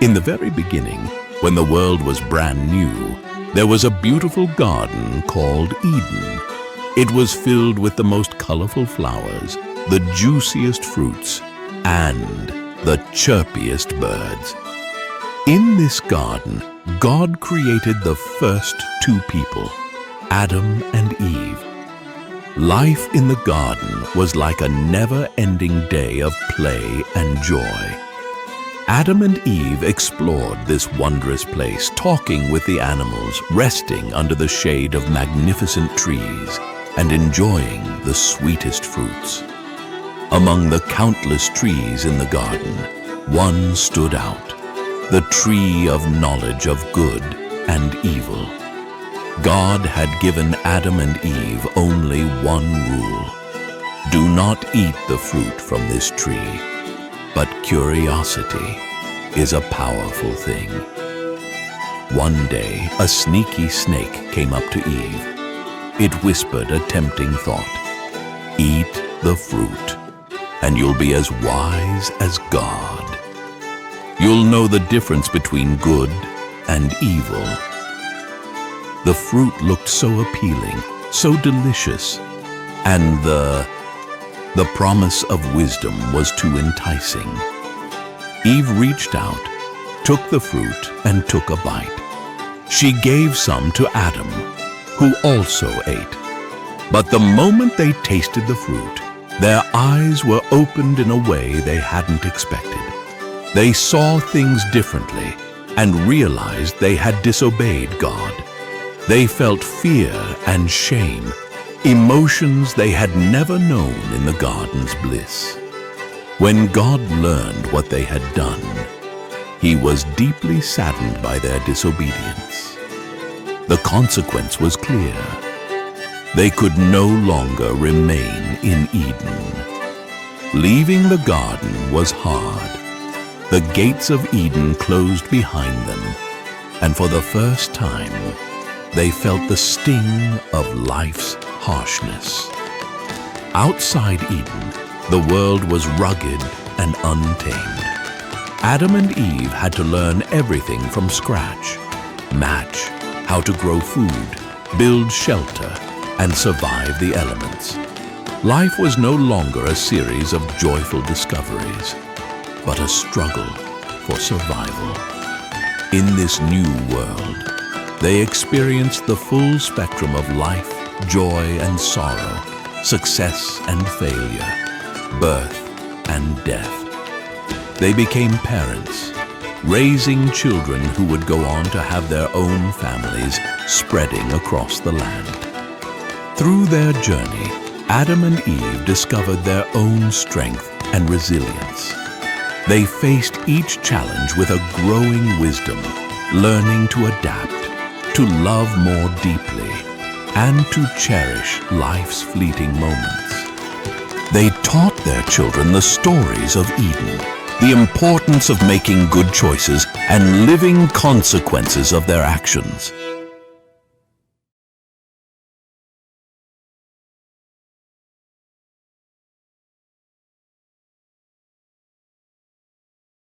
In the very beginning, when the world was brand new, there was a beautiful garden called Eden. It was filled with the most colorful flowers, the juiciest fruits, and the chirpiest birds. In this garden, God created the first two people, Adam and Eve. Life in the garden was like a never-ending day of play and joy. Adam and Eve explored this wondrous place, talking with the animals, resting under the shade of magnificent trees, and enjoying the sweetest fruits. Among the countless trees in the garden, one stood out, the tree of knowledge of good and evil. God had given Adam and Eve only one rule: do not eat the fruit from this tree. But curiosity is a powerful thing. One day, a sneaky snake came up to Eve. It whispered a tempting thought: eat the fruit, and you'll be as wise as God. You'll know the difference between good and evil. The fruit looked so appealing, so delicious, and the promise of wisdom was too enticing. Eve reached out, took the fruit, and took a bite. She gave some to Adam, who also ate. But the moment they tasted the fruit, their eyes were opened in a way they hadn't expected. They saw things differently and realized they had disobeyed God. They felt fear and shame, emotions they had never known in the garden's bliss. When God learned what they had done, He was deeply saddened by their disobedience. The consequence was clear. They could no longer remain in Eden. Leaving the garden was hard. The gates of Eden closed behind them, and for the first time, they felt the sting of life's harshness. Outside Eden, the world was rugged and untamed. Adam and Eve had to learn everything from scratch: match, how to grow food, build shelter, and survive the elements. Life was no longer a series of joyful discoveries, but a struggle for survival. In this new world, they experienced the full spectrum of life, joy and sorrow, success and failure, birth and death. They became parents, raising children who would go on to have their own families spreading across the land. Through their journey, Adam and Eve discovered their own strength and resilience. They faced each challenge with a growing wisdom, learning to adapt, to love more deeply, and to cherish life's fleeting moments. They taught their children the stories of Eden, the importance of making good choices and living consequences of their actions.